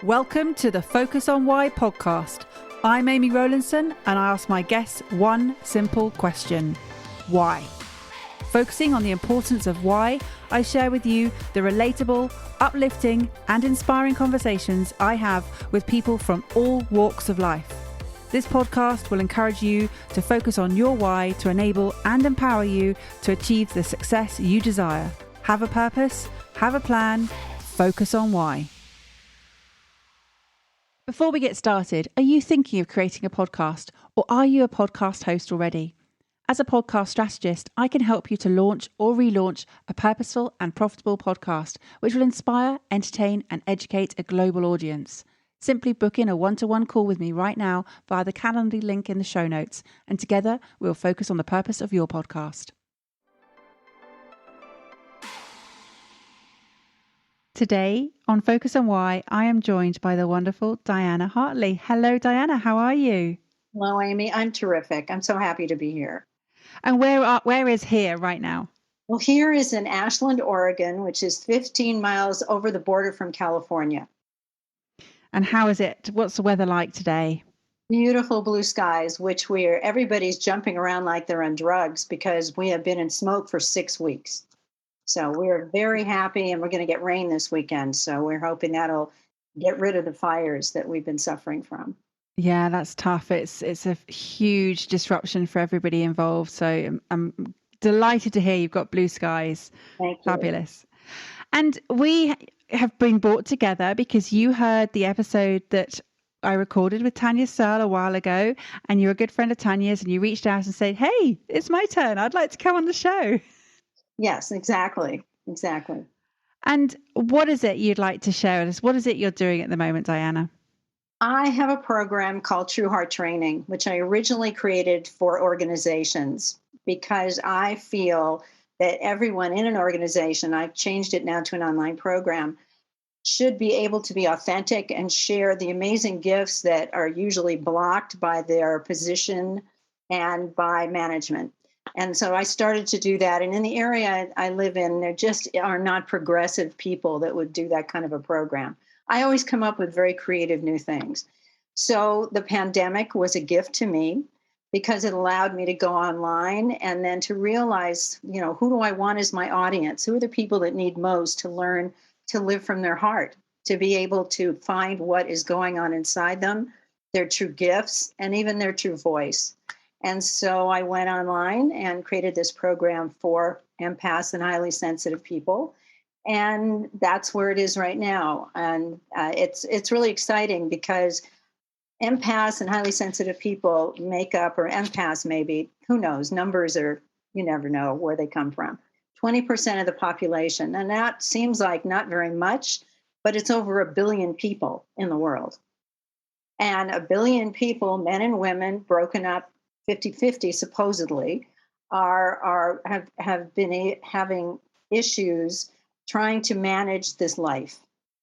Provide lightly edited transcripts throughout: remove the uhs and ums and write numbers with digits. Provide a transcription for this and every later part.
Welcome to the Focus on Why podcast. I'm Amy Rowlandson and I ask my guests one simple question. Why? Focusing on the importance of why, I share with you the relatable, uplifting and inspiring conversations I have with people from all walks of life. This podcast will encourage you to focus on your why to enable and empower you to achieve the success you desire. Have a purpose, have a plan, focus on why. Before we get started, are you thinking of creating a podcast or are you a podcast host already? As a podcast strategist, I can help you to launch or relaunch a purposeful and profitable podcast which will inspire, entertain and educate a global audience. Simply book in a one-to-one call with me right now via the Calendly link in the show notes, and together we'll focus on the purpose of your podcast. Today on Focus on Why, I am joined by the wonderful Diana Hartley. Hello, Diana. How are you? Hello, Amy. I'm terrific. I'm so happy to be here. And where is here right now? Well, here is in Ashland, Oregon, which is 15 miles over the border from California. And how is it? What's the weather like today? Beautiful blue skies, which everybody's jumping around like they're on drugs because we have been in smoke for 6 weeks. So we're very happy, and we're going to get rain this weekend. So we're hoping that'll get rid of the fires that we've been suffering from. Yeah, that's tough. It's a huge disruption for everybody involved. So I'm delighted to hear you've got blue skies. Thank you. Fabulous. And we have been brought together because you heard the episode that I recorded with Tanya Searle a while ago, and you're a good friend of Tanya's, and you reached out and said, "Hey, it's my turn. I'd like to come on the show." Yes, exactly. And what is it you'd like to share with us? What is it you're doing at the moment, Diana? I have a program called True Heart Training, which I originally created for organizations because I feel that everyone in an organization, I've changed it now to an online program, should be able to be authentic and share the amazing gifts that are usually blocked by their position and by management. And so I started to do that. And in the area I live in, there just are not progressive people that would do that kind of a program. I always come up with very creative new things. So the pandemic was a gift to me because it allowed me to go online and then to realize, who do I want as my audience? Who are the people that need most to learn to live from their heart, to be able to find what is going on inside them, their true gifts, and even their true voice. And so I went online and created this program for empaths and highly sensitive people. And that's where it is right now. And it's really exciting because empaths and highly sensitive people make up, or empaths maybe, who knows, numbers are, you never know where they come from, 20% of the population. And that seems like not very much, but it's over 1 billion people in the world. And 1 billion people, men and women, broken up 50-50 supposedly, have been having issues trying to manage this life.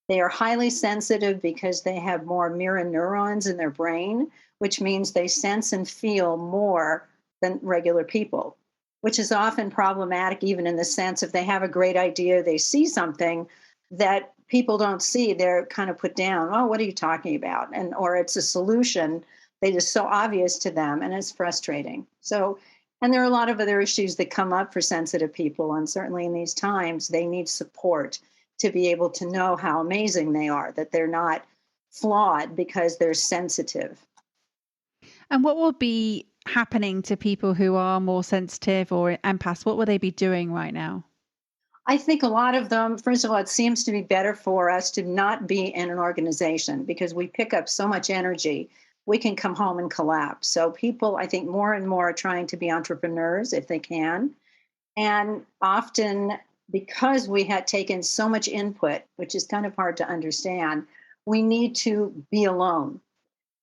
They are highly sensitive because they have more mirror neurons in their brain, which means they sense and feel more than regular people, which is often problematic, even in the sense if they have a great idea, they see something that people don't see, they're kind of put down. Oh, what are you talking about? Or it's a solution that is so obvious to them, and it's frustrating. And there are a lot of other issues that come up for sensitive people. And certainly in these times, they need support to be able to know how amazing they are, that they're not flawed because they're sensitive. And what will be happening to people who are more sensitive or empaths? What will they be doing right now? I think a lot of them, first of all, it seems to be better for us to not be in an organization because we pick up so much energy. We can come home and collapse. So people, I think, more and more are trying to be entrepreneurs if they can. And often, because we had taken so much input, which is kind of hard to understand, we need to be alone.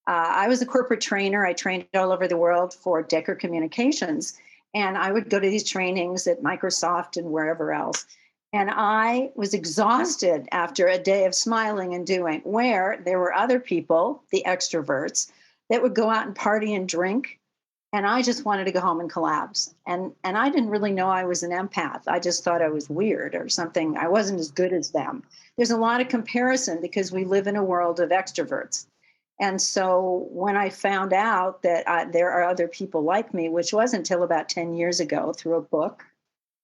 I was a corporate trainer. I trained all over the world for Decker Communications. And I would go to these trainings at Microsoft and wherever else. And I was exhausted after a day of smiling and doing, where there were other people, the extroverts, that would go out and party and drink And I just wanted to go home and collapse. And I didn't really know I was an empath. I just thought I was weird or something. I wasn't as good as them. There's a lot of comparison because we live in a world of extroverts. And so when I found out that there are other people like me, which wasn't until about 10 years ago through a book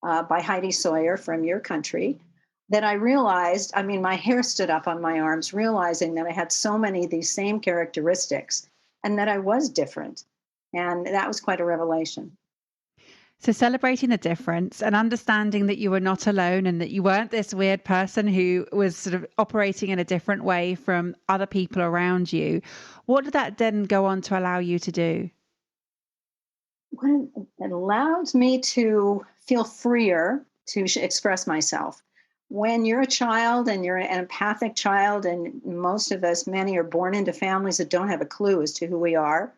by Heidi Sawyer from your country, that I realized, I mean, my hair stood up on my arms, realizing that I had so many of these same characteristics and that I was different. And that was quite a revelation. So celebrating the difference and understanding that you were not alone and that you weren't this weird person who was sort of operating in a different way from other people around you. What did that then go on to allow you to do? Well, it allows me to feel freer to express myself. When you're a child and you're an empathic child, and most of us, many are born into families that don't have a clue as to who we are.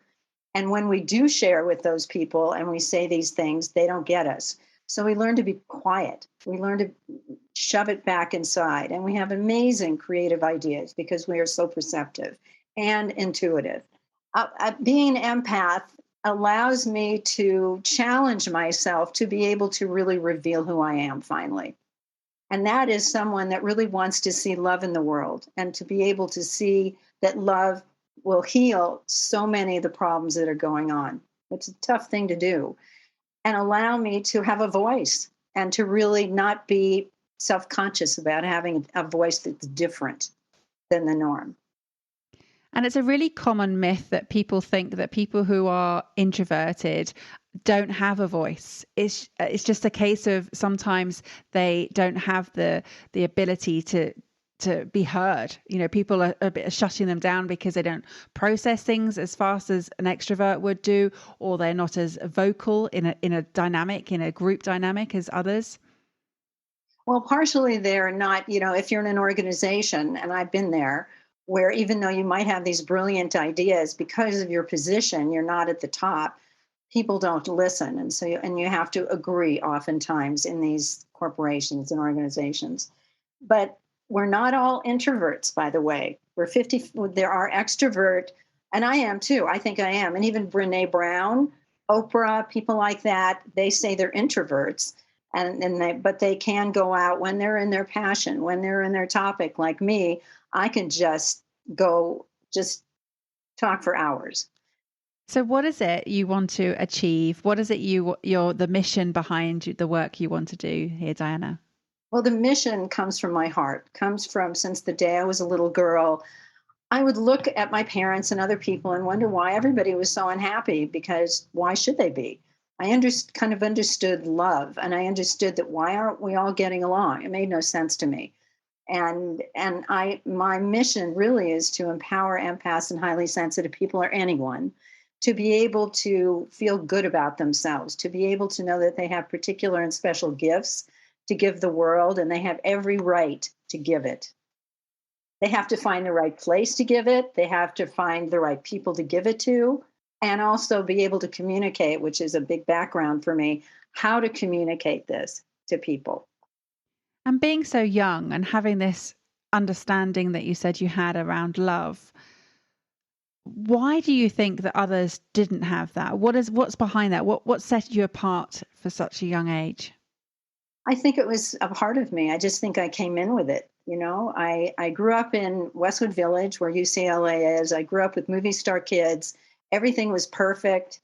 And when we do share with those people and we say these things, they don't get us. So we learn to be quiet. We learn to shove it back inside. And we have amazing creative ideas because we are so perceptive and intuitive. Being an empath allows me to challenge myself to be able to really reveal who I am finally. And that is someone that really wants to see love in the world and to be able to see that love will heal so many of the problems that are going on. It's a tough thing to do and allow me to have a voice and to really not be self conscious about having a voice that's different than the norm. And it's a really common myth that people think that people who are introverted don't have a voice. It's just a case of sometimes they don't have the ability to be heard. You know, people are a bit shutting them down because they don't process things as fast as an extrovert would do, or they're not as vocal in a group dynamic as others. Well, partially they're not, if you're in an organization, and I've been there, where even though you might have these brilliant ideas, because of your position, you're not at the top, people don't listen. And so, and you have to agree oftentimes in these corporations and organizations. But we're not all introverts, by the way. We're 50, there are extrovert, and I am too. I think I am. And even Brene Brown, Oprah, people like that, they say they're introverts but they can go out when they're in their passion, when they're in their topic. Like me, I can just talk for hours. So what is it you want to achieve? What is it the mission behind the work you want to do here, Diana? Well, the mission comes from my heart, comes from since the day I was a little girl. I would look at my parents and other people and wonder why everybody was so unhappy, because why should they be? Kind of understood love, and I understood that why aren't we all getting along? It made no sense to me. And my mission really is to empower empaths and highly sensitive people, or anyone, to be able to feel good about themselves, to be able to know that they have particular and special gifts to give the world, and they have every right to give it. They have to find the right place to give it. They have to find the right people to give it to, and also be able to communicate, which is a big background for me, how to communicate this to people. And being so young and having this understanding that you said you had around love, why do you think that others didn't have that? What's behind that? What set you apart for such a young age? I think it was a part of me. I just think I came in with it. I grew up in Westwood Village, where UCLA is. I grew up with movie star kids. Everything was perfect.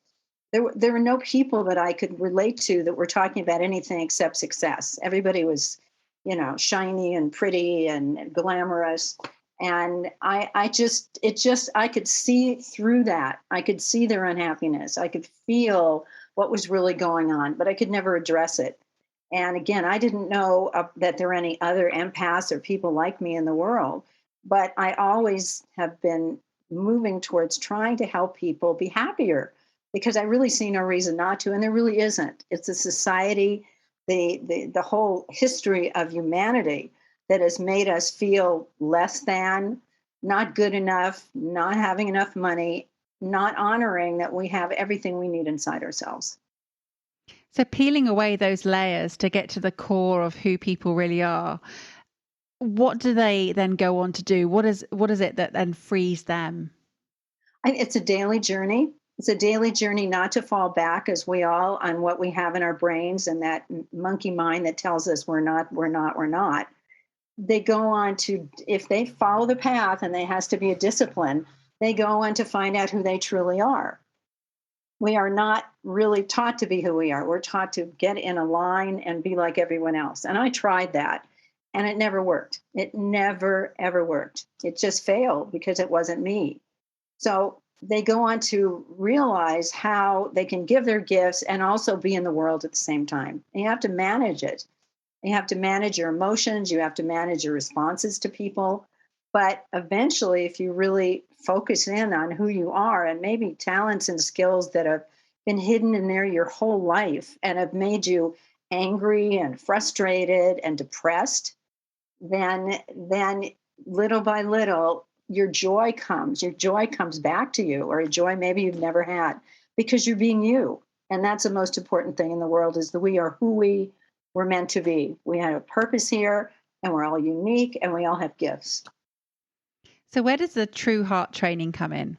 There were no people that I could relate to that were talking about anything except success. Everybody was, shiny and pretty and glamorous. And I could see through that. I could see their unhappiness. I could feel what was really going on, but I could never address it. And again, I didn't know that there are any other empaths or people like me in the world, but I always have been moving towards trying to help people be happier, because I really see no reason not to, and there really isn't. It's a society, the whole history of humanity, that has made us feel less than, not good enough, not having enough money, not honoring that we have everything we need inside ourselves. So peeling away those layers to get to the core of who people really are, what do they then go on to do? What is it that then frees them? It's a daily journey. It's a daily journey not to fall back as we all on what we have in our brains and that monkey mind that tells us we're not, we're not, we're not. They go on to, if they follow the path and there has to be a discipline, they go on to find out who they truly are. We are not really taught to be who we are. We're taught to get in a line and be like everyone else. And I tried that and it never worked. It never, ever worked. It just failed because it wasn't me. So they go on to realize how they can give their gifts and also be in the world at the same time. And you have to manage it. You have to manage your emotions, you have to manage your responses to people. But eventually, if you really focus in on who you are and maybe talents and skills that have been hidden in there your whole life and have made you angry and frustrated and depressed, then little by little your joy comes back to you, or a joy maybe you've never had, because you're being you. And that's the most important thing in the world, is that we are who we were meant to be. We have a purpose here, and we're all unique, and we all have gifts. So where does the true heart training come in?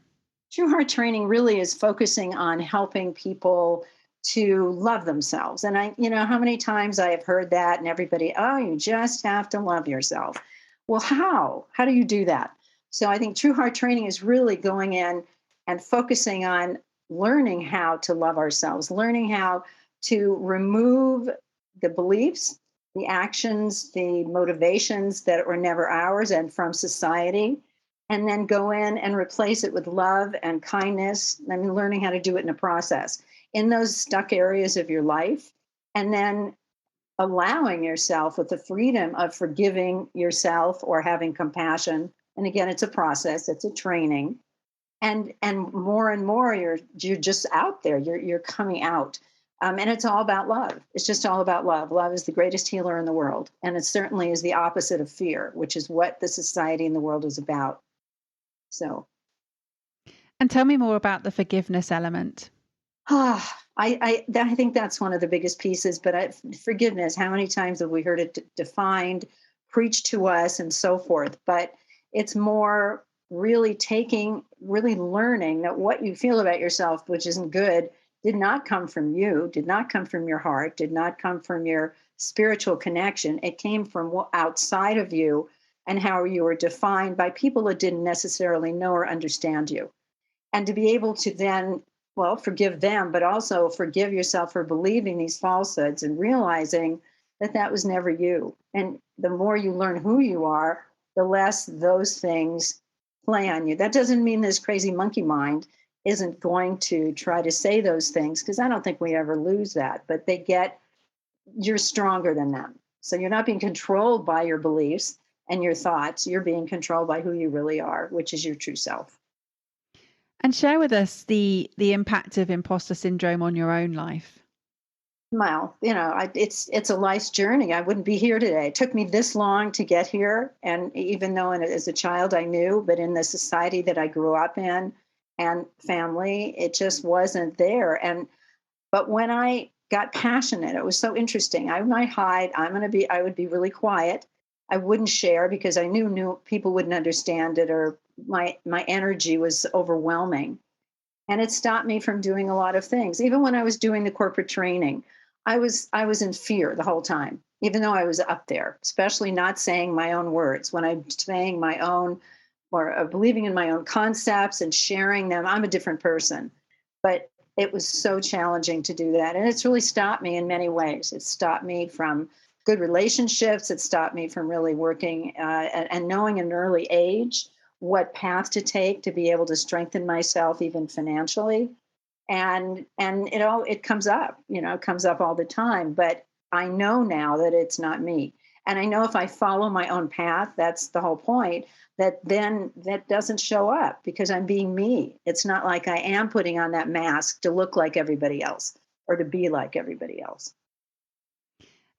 True heart training really is focusing on helping people to love themselves. And how many times I have heard that, and everybody, oh, you just have to love yourself. Well, how? How do you do that? So I think true heart training is really going in and focusing on learning how to love ourselves, learning how to remove the beliefs, the actions, the motivations that were never ours and from society, and then go in and replace it with love and kindness. I mean, learning how to do it in a process in those stuck areas of your life, and then allowing yourself with the freedom of forgiving yourself or having compassion. And again, it's a process, it's a training. And more you're just out there. You're coming out. And it's all about love. It's just all about love. Love is the greatest healer in the world. And it certainly is the opposite of fear, which is what the society and the world is about. So, And tell me more about the forgiveness element. I think that's one of the biggest pieces. But forgiveness, how many times have we heard it defined, preached to us, and so forth? But it's more really really learning that what you feel about yourself, which isn't good, did not come from you, did not come from your heart, did not come from your spiritual connection. It came from outside of you, and how you were defined by people that didn't necessarily know or understand you. And to be able to then, well, forgive them, but also forgive yourself for believing these falsehoods and realizing that that was never you. And the more you learn who you are, the less those things play on you. That doesn't mean this crazy monkey mind isn't going to try to say those things, because I don't think we ever lose that, but you're stronger than them. So you're not being controlled by your beliefs and your thoughts. You're being controlled by who you really are, which is your true self. And share with us the impact of imposter syndrome on your own life. Well, it's a life's journey. I wouldn't be here today. It took me this long to get here, and even though as a child I knew, but in the society that I grew up in and family, it just wasn't there. But when I got passionate, it was so interesting. I might hide. I would be really quiet. I wouldn't share because I knew people wouldn't understand it, or my energy was overwhelming. And it stopped me from doing a lot of things. Even when I was doing the corporate training, I was in fear the whole time, even though I was up there, especially not saying my own words. When I'm saying my own, or believing in my own concepts and sharing them, I'm a different person. But it was so challenging to do that. And it's really stopped me in many ways. It stopped me from good relationships. It stopped me from really working and knowing at an early age what path to take to be able to strengthen myself, even financially. And it comes up, it comes up all the time. But I know now that it's not me. And I know if I follow my own path, that's the whole point, that then that doesn't show up because I'm being me. It's not like I am putting on that mask to look like everybody else or to be like everybody else.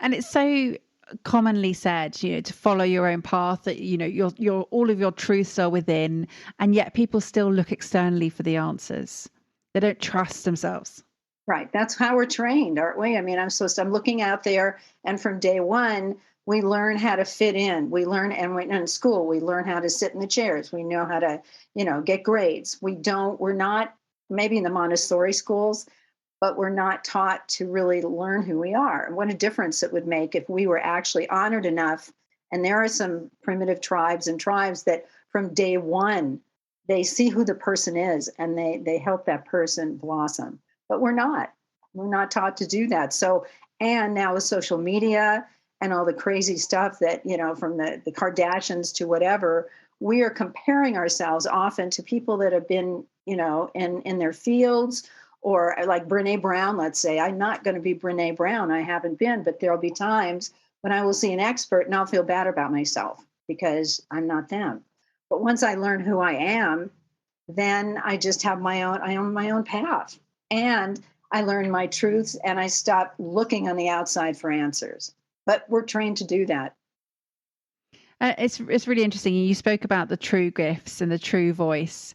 And it's so commonly said, to follow your own path, that, your all of your truths are within, and yet people still look externally for the answers. They don't trust themselves. Right. That's how we're trained, aren't we? I mean, I'm looking out there, and from day one, we learn how to fit in. We learn, and in school, we learn how to sit in the chairs. We know how to, get grades. We're not maybe in the Montessori schools, but we're not taught to really learn who we are. And what a difference it would make if we were actually honored enough. And there are some primitive tribes and tribes that from day one, they see who the person is and they help that person blossom. But we're not. We're not taught to do that. So, and now with social media and all the crazy stuff that, from the Kardashians to whatever, we are comparing ourselves often to people that have been, in their fields, or like Brene Brown, let's say. I'm not going to be Brene Brown. I haven't been, but there'll be times when I will see an expert and I'll feel bad about myself because I'm not them. But once I learn who I am, then I just have I own my own path. And I learn my truths and I stop looking on the outside for answers. But we're trained to do that. It's really interesting. You spoke about the true gifts and the true voice.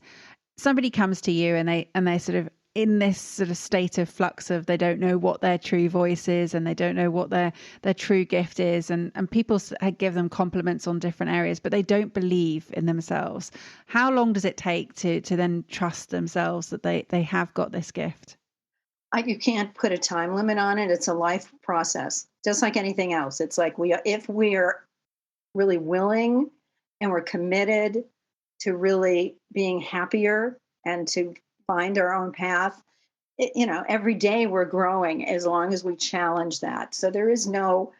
Somebody comes to you and they're sort of in this sort of state of flux of they don't know what their true voice is and they don't know what their true gift is, and people give them compliments on different areas, but they don't believe in themselves. How long does it take to then trust themselves that they have got this gift? You can't put a time limit on it. It's a life process, just like anything else. It's like if we are really willing and we're committed to really being happier and to find our own path, every day we're growing as long as we challenge that. So there is no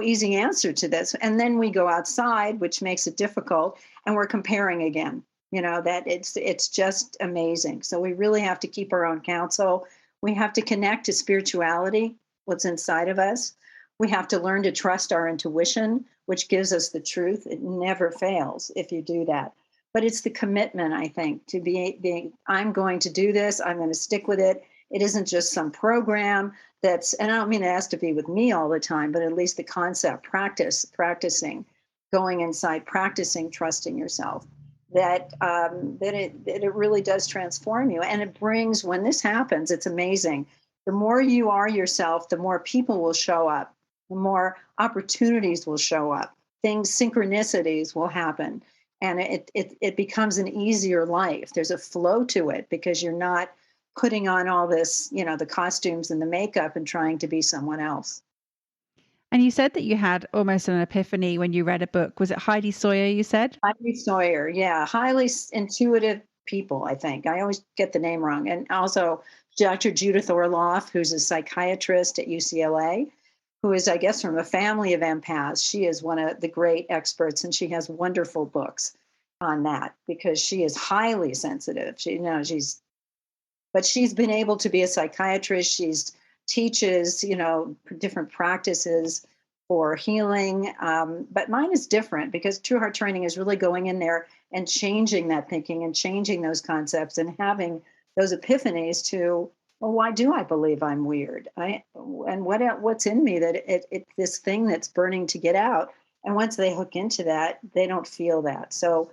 easy answer to this. And then we go outside, which makes it difficult, and we're comparing again. That it's just amazing. So we really have to keep our own counsel. We have to connect to spirituality, what's inside of us. We have to learn to trust our intuition, which gives us the truth. It never fails if you do that. But it's the commitment, I think, to being, I'm going to do this. I'm going to stick with it. It isn't just some program and I don't mean it has to be with me all the time, but at least the concept, practicing, going inside, practicing, trusting yourself. That it really does transform you. And it brings, when this happens, it's amazing. The more you are yourself, the more people will show up, the more opportunities will show up, synchronicities will happen. And it becomes an easier life. There's a flow to it because you're not putting on all this, the costumes and the makeup and trying to be someone else. And you said that you had almost an epiphany when you read a book. Was it Heidi Sawyer, you said? Heidi Sawyer, yeah, highly intuitive people, I think. I always get the name wrong. And also Dr. Judith Orloff, who's a psychiatrist at UCLA, who is, I guess, from a family of empaths. She is one of the great experts, and she has wonderful books on that because she is highly sensitive. But she's been able to be a psychiatrist. She's teaches, different practices for healing. But mine is different because True Heart Training is really going in there and changing that thinking and changing those concepts and having those epiphanies to, well, why do I believe I'm weird? And what's in me that it this thing that's burning to get out. And once they hook into that, they don't feel that. So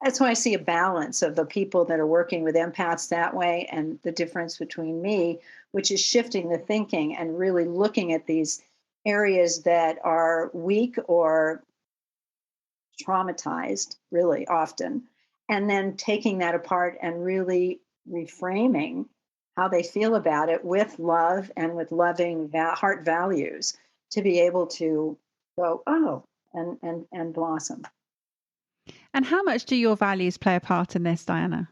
that's why I see a balance of the people that are working with empaths that way and the difference between me, which is shifting the thinking and really looking at these areas that are weak or traumatized, really often, and then taking that apart and really reframing how they feel about it with love and with loving heart values to be able to go, oh, and blossom. And how much do your values play a part in this, Diana?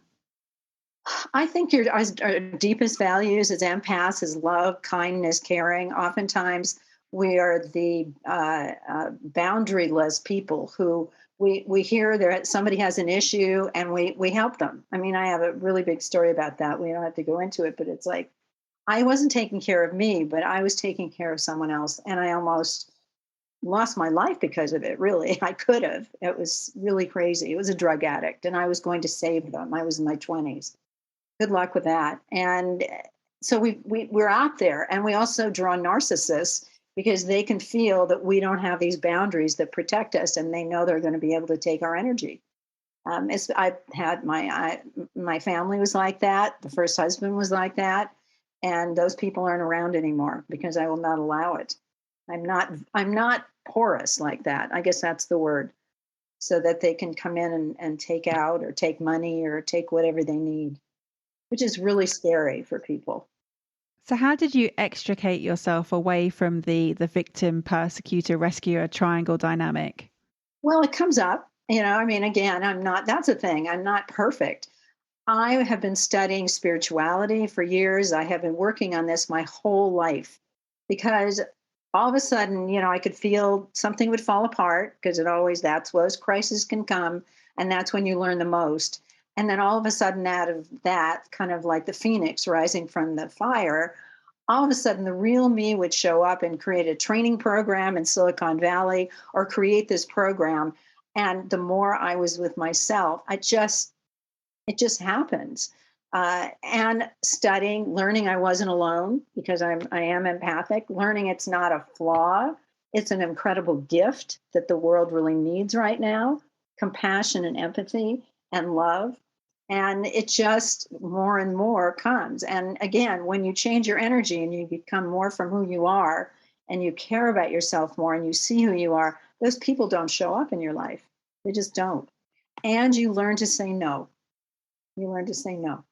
I think our deepest values as empaths is love, kindness, caring. Oftentimes, we are the boundaryless people who we hear that somebody has an issue and we help them. I mean, I have a really big story about that. We don't have to go into it, but it's like I wasn't taking care of me, but I was taking care of someone else, and I almost lost my life because of it. Really, I could have. It was really crazy. It was a drug addict, and I was going to save them. I was in my 20s. Good luck with that. And so we're out there, and we also draw narcissists because they can feel that we don't have these boundaries that protect us, and they know they're going to be able to take our energy. I had my family was like that. The first husband was like that, and those people aren't around anymore because I will not allow it. I'm not porous like that. I guess that's the word, so that they can come in and take out or take money or take whatever they need. which is really scary for people. So how did you extricate yourself away from the victim, persecutor, rescuer triangle dynamic? Well, it comes up, I mean, again, that's the thing, I'm not perfect. I have been studying spirituality for years. I have been working on this my whole life because all of a sudden, I could feel something would fall apart because that's where crisis can come. And that's when you learn the most. And then all of a sudden, out of that, kind of like the phoenix rising from the fire, all of a sudden the real me would show up and create a training program in Silicon Valley or create this program. And the more I was with myself, it just happens. And studying, learning I wasn't alone because I am empathic, learning it's not a flaw. It's an incredible gift that the world really needs right now, compassion and empathy and love. And it just more and more comes. And again, when you change your energy and you become more from who you are and you care about yourself more and you see who you are, those people don't show up in your life. They just don't. And you learn to say no. You learn to say no.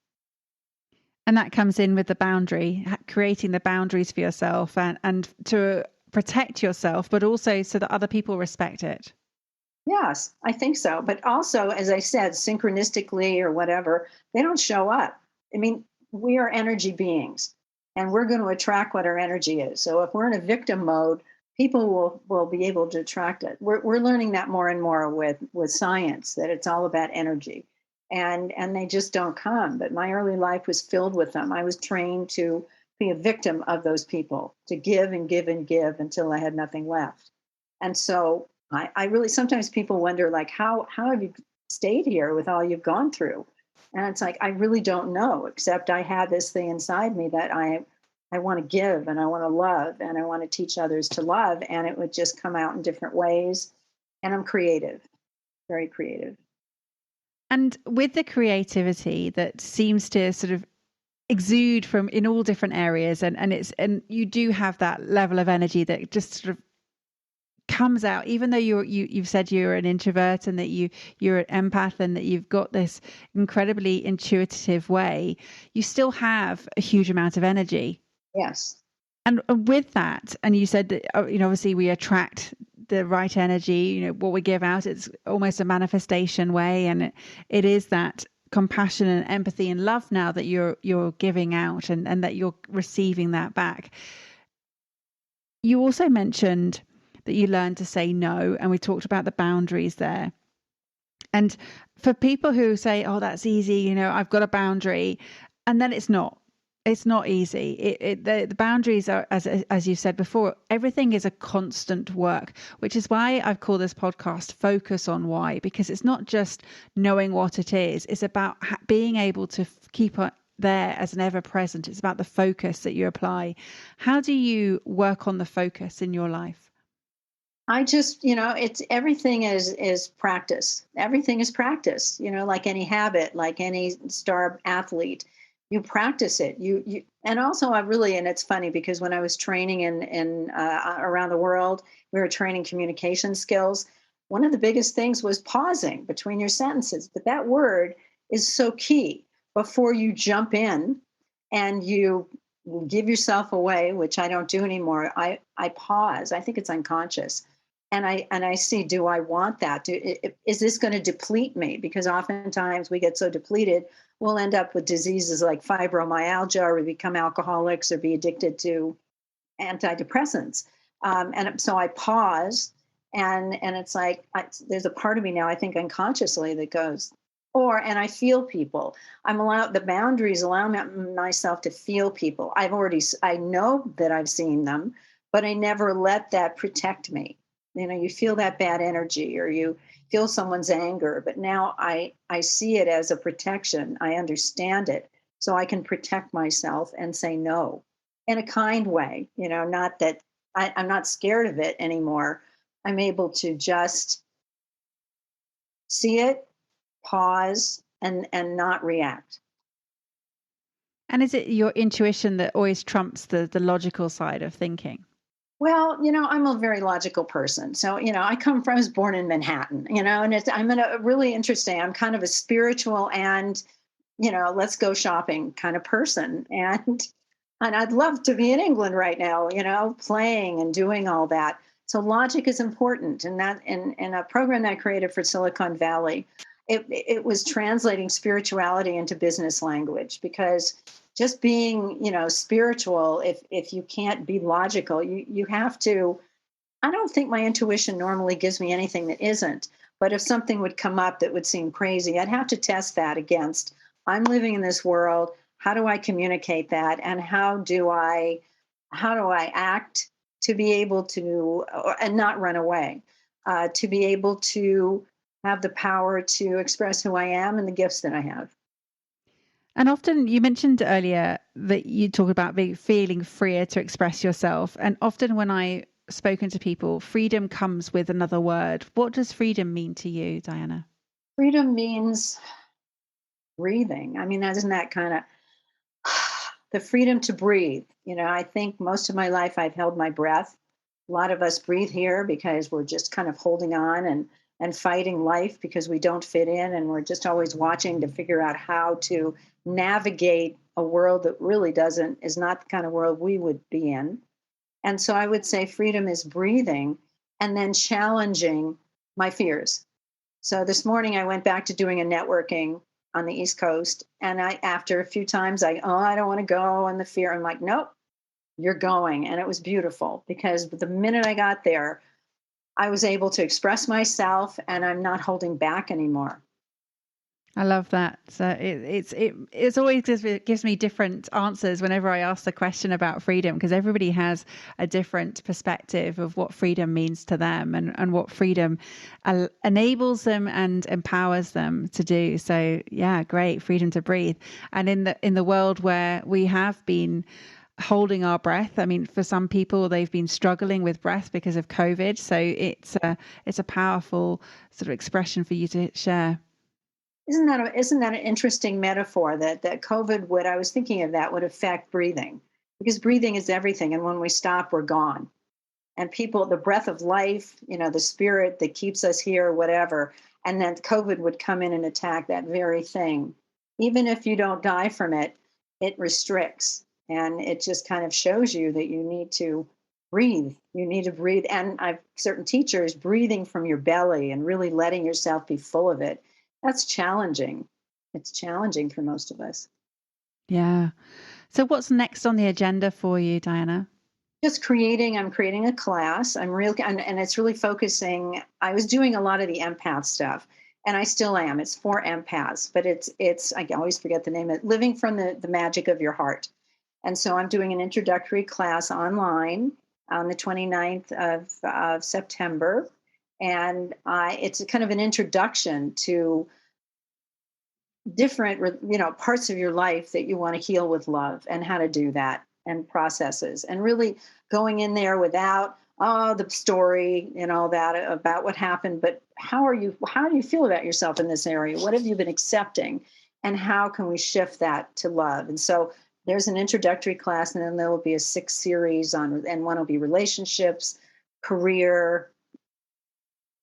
And that comes in with the boundary, creating the boundaries for yourself and to protect yourself, but also so that other people respect it. Yes, I think so. But also, as I said, synchronistically or whatever, they don't show up. I mean, we are energy beings and we're going to attract what our energy is. So if we're in a victim mode, people will be able to attract it. We're learning that more and more with science, that it's all about energy. And they just don't come. But my early life was filled with them. I was trained to be a victim of those people, to give and give and give until I had nothing left. And so I really sometimes people wonder like how have you stayed here with all you've gone through? And it's like I really don't know, except I have this thing inside me that I want to give and I want to love and I want to teach others to love. And it would just come out in different ways. And I'm creative, very creative. And with the creativity that seems to sort of exude from in all different areas and you do have that level of energy that just sort of comes out, even though you've said you're an introvert and that you're an empath and that you've got this incredibly intuitive way, you still have a huge amount of energy. Yes. And with that, and you said that obviously we attract the right energy, what we give out, it's almost a manifestation way, and it is that compassion and empathy and love now that you're giving out and that you're receiving that back. You also mentioned that you learned to say no, and we talked about the boundaries there. And for people who say, "Oh, that's easy," I've got a boundary, and then it's not. It's not easy. The boundaries are, as you said before, everything is a constant work, which is why I've called this podcast "Focus on Why," because it's not just knowing what it is. It's about being able to keep it there as an ever present. It's about the focus that you apply. How do you work on the focus in your life? I just, it's everything is practice. Everything is practice, like any habit, like any star athlete. You practice it. You and also I really and it's funny because when I was training in around the world, we were training communication skills. One of the biggest things was pausing between your sentences. But that word is so key before you jump in and you give yourself away, which I don't do anymore. I pause. I think it's unconscious and I see, do I want that? Is this going to deplete me? Because oftentimes we get so depleted, we'll end up with diseases like fibromyalgia, or we become alcoholics, or be addicted to antidepressants. And so I pause, and it's like there's a part of me now, I think unconsciously, that goes, and I feel people. I'm allowed the boundaries, allow myself to feel people. I know that I've seen them, but I never let that protect me. You feel that bad energy or you feel someone's anger, but now I see it as a protection. I understand it. So I can protect myself and say no in a kind way, not that I'm not scared of it anymore. I'm able to just see it, pause, and not react. And is it your intuition that always trumps the logical side of thinking? Well, I'm a very logical person. So, I was born in Manhattan, and I'm in a really interesting, I'm kind of a spiritual and let's go shopping kind of person. And I'd love to be in England right now, playing and doing all that. So logic is important. And that in a program that I created for Silicon Valley, it was translating spirituality into business language, because just being, spiritual, if you can't be logical, you have to. I don't think my intuition normally gives me anything that isn't. But if something would come up that would seem crazy, I'd have to test that against, I'm living in this world. How do I communicate that? And how do I act to be able to, and not run away, to be able to have the power to express who I am and the gifts that I have. And often you mentioned earlier that you talk about feeling freer to express yourself. And often when I spoken to people, freedom comes with another word. What does freedom mean to you, Diana? Freedom means breathing. I mean, isn't that kind of the freedom to breathe? I think most of my life I've held my breath. A lot of us breathe here because we're just kind of holding on and fighting life because we don't fit in, and we're just always watching to figure out how to navigate a world that really is not the kind of world we would be in. And so I would say freedom is breathing and then challenging my fears. So this morning I went back to doing a networking on the East Coast. And after a few times, I don't want to go. And the fear, I'm like, nope, you're going. And it was beautiful, because the minute I got there, I was able to express myself, and I'm not holding back anymore. I love that. So it's always gives me different answers whenever I ask the question about freedom, because everybody has a different perspective of what freedom means to them, and what freedom enables them and empowers them to do. So yeah, great. Freedom to breathe. And in the world where we have been holding our breath, I mean, for some people they've been struggling with breath because of COVID. So it's a powerful sort of expression for you to share. Isn't that an interesting metaphor that COVID would, I was thinking of that, would affect breathing, because breathing is everything. And when we stop, we're gone. And people, the breath of life, the spirit that keeps us here, whatever. And then COVID would come in and attack that very thing. Even if you don't die from it, it restricts. And it just kind of shows you that you need to breathe. You need to breathe. And I've certain teachers breathing from your belly and really letting yourself be full of it. That's challenging. It's challenging for most of us. Yeah. So what's next on the agenda for you, Diana? I'm creating a class. And it's really focusing. I was doing a lot of the empath stuff, and I still am. It's for empaths, but I always forget the name of it, living from the magic of your heart. And so I'm doing an introductory class online on the 29th of September. And it's kind of an introduction to different, parts of your life that you want to heal with love, and how to do that, and processes, and really going in there without the story and all that about what happened, but how do you feel about yourself in this area? What have you been accepting, and how can we shift that to love? And so there's an introductory class, and then there will be a 6 series and one will be relationships, career,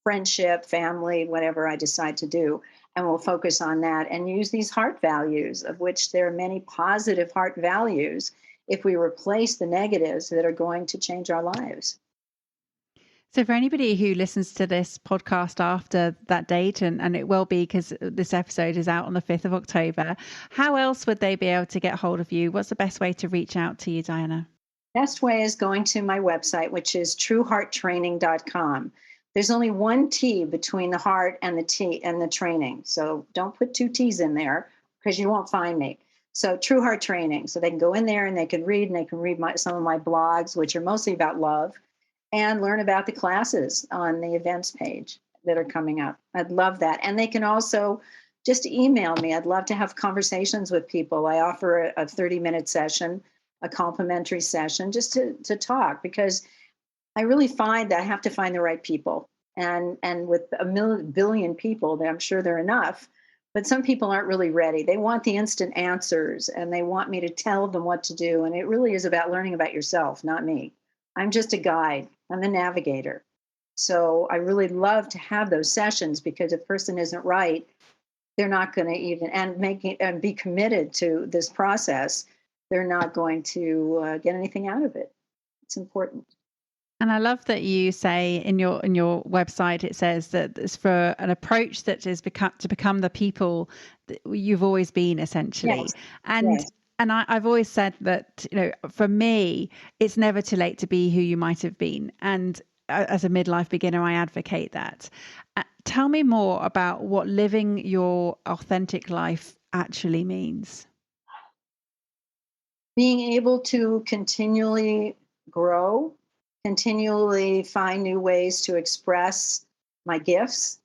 friendship, family, whatever I decide to do. And we'll focus on that and use these heart values, of which there are many positive heart values, if we replace the negatives, that are going to change our lives. So for anybody who listens to this podcast after that date, and it will be because this episode is out on the 5th of October, how else would they be able to get hold of you? What's the best way to reach out to you, Diana? Best way is going to my website, which is truehearttraining.com. There's only one T between the heart and the T and the training. So don't put 2 T's in there, because you won't find me. So True Heart Training. So they can go in there and they can read some of my blogs, which are mostly about love, and learn about the classes on the events page that are coming up. I'd love that. And they can also just email me. I'd love to have conversations with people. I offer a 30-minute session, a complimentary session, just to talk, because I really find that I have to find the right people. And with a billion people, I'm sure they're enough. But some people aren't really ready. They want the instant answers, and they want me to tell them what to do. And it really is about learning about yourself, not me. I'm just a guide. I'm the navigator. So I really love to have those sessions, because if a person isn't right, they're not going to even and be committed to this process. They're not going to get anything out of it. It's important. And I love that you say in your website, it says that it's for an approach that is to become the people that you've always been, essentially. Yes. And Yes. I've always said that, for me, it's never too late to be who you might have been. And as a midlife beginner, I advocate that. Tell me more about what living your authentic life actually means. Being able to continually grow, continually find new ways to express my gifts.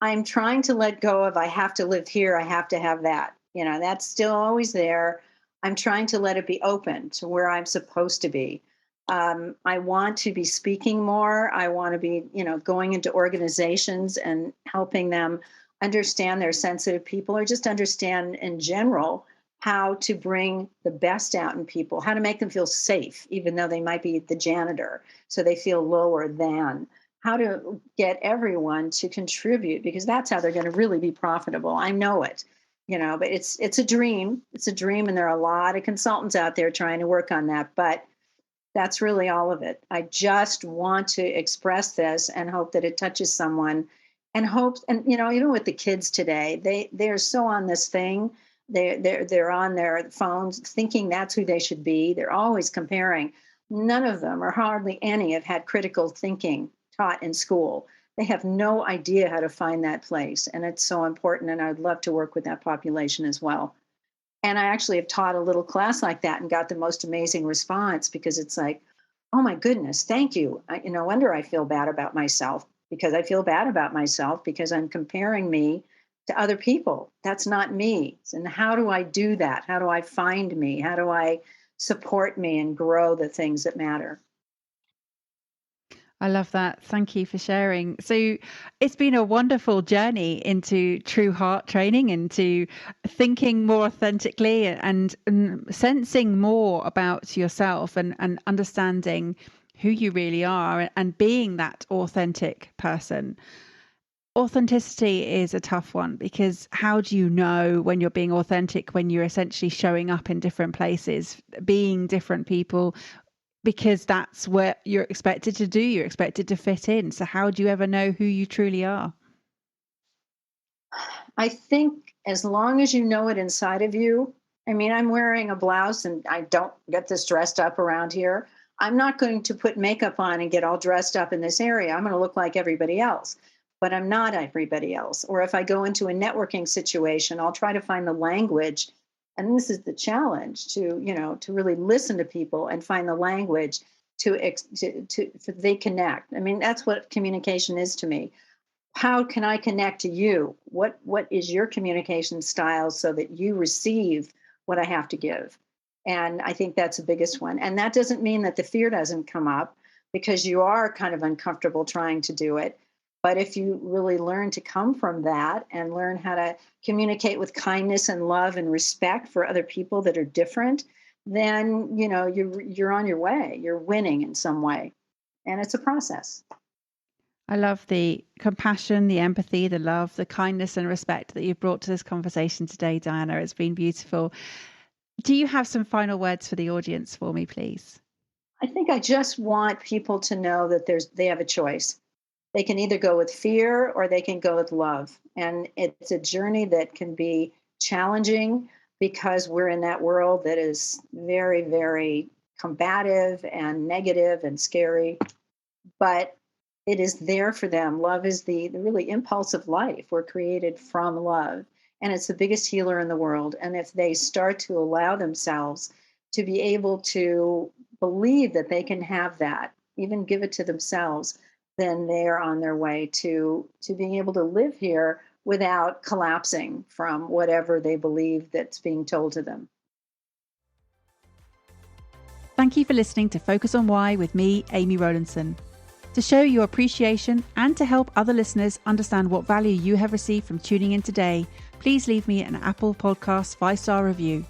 I'm trying to let go of I have to live here, I have to have that. That's still always there. I'm trying to let it be open to where I'm supposed to be. I want to be speaking more. I want to be, going into organizations and helping them understand they're sensitive people, or just understand in general how to bring the best out in people, how to make them feel safe, even though they might be the janitor, so they feel lower than, how to get everyone to contribute, because that's how they're going to really be profitable. I know it, but it's a dream. It's a dream. And there are a lot of consultants out there trying to work on that, but that's really all of it. I just want to express this and hope that it touches someone, and hope, and even with the kids today, they're so on this thing. They're on their phones thinking that's who they should be. They're always comparing. None of them, or hardly any, have had critical thinking taught in school. They have no idea how to find that place. And it's so important. And I'd love to work with that population as well. And I actually have taught a little class like that and got the most amazing response, because it's like, oh my goodness, thank you. No wonder I feel bad about myself, because I feel bad about myself because I'm comparing me to other people. That's not me. And how do I do that? How do I find me? How do I support me and grow the things that matter? I love that. Thank you for sharing. So it's been a wonderful journey into true heart training, into thinking more authentically, and sensing more about yourself, and understanding who you really are, and being that authentic person. Authenticity is a tough one, because how do you know when you're being authentic when you're essentially showing up in different places, being different people? Because that's what you're expected to do. You're expected to fit in. So how do you ever know who you truly are? I think as long as you know it inside of you, I'm wearing a blouse and I don't get this dressed up around here. I'm not going to put makeup on and get all dressed up in this area. I'm going to look like everybody else, but I'm not everybody else. Or if I go into a networking situation, I'll try to find the language. And this is the challenge, to really listen to people and find the language so they connect. That's what communication is to me. How can I connect to you? What is your communication style so that you receive what I have to give? And I think that's the biggest one. And that doesn't mean that the fear doesn't come up, because you are kind of uncomfortable trying to do it. But if you really learn to come from that and learn how to communicate with kindness and love and respect for other people that are different, then you're on your way. You're winning in some way, and it's a process. I love the compassion, the empathy, the love, the kindness and respect that you've brought to this conversation today, Diana. It's been beautiful. Do you have some final words for the audience for me, please? I think I just want people to know that they have a choice. They can either go with fear or they can go with love. And it's a journey that can be challenging, because we're in that world that is very, very combative and negative and scary. But it is there for them. Love is the really impulse of life. We're created from love. And it's the biggest healer in the world. And if they start to allow themselves to be able to believe that they can have that, even give it to themselves, then they are on their way to being able to live here without collapsing from whatever they believe that's being told to them. Thank you for listening to Focus on Why with me, Amy Rowlandson. To show your appreciation and to help other listeners understand what value you have received from tuning in today, please leave me an Apple Podcast 5-star review.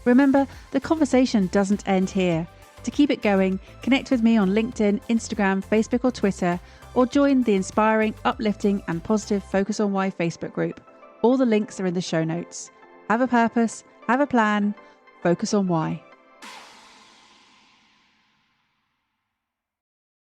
Remember, the conversation doesn't end here. To keep it going, connect with me on LinkedIn, Instagram, Facebook or Twitter, or join the inspiring, uplifting and positive Focus on Why Facebook group. All the links are in the show notes. Have a purpose, have a plan, focus on why.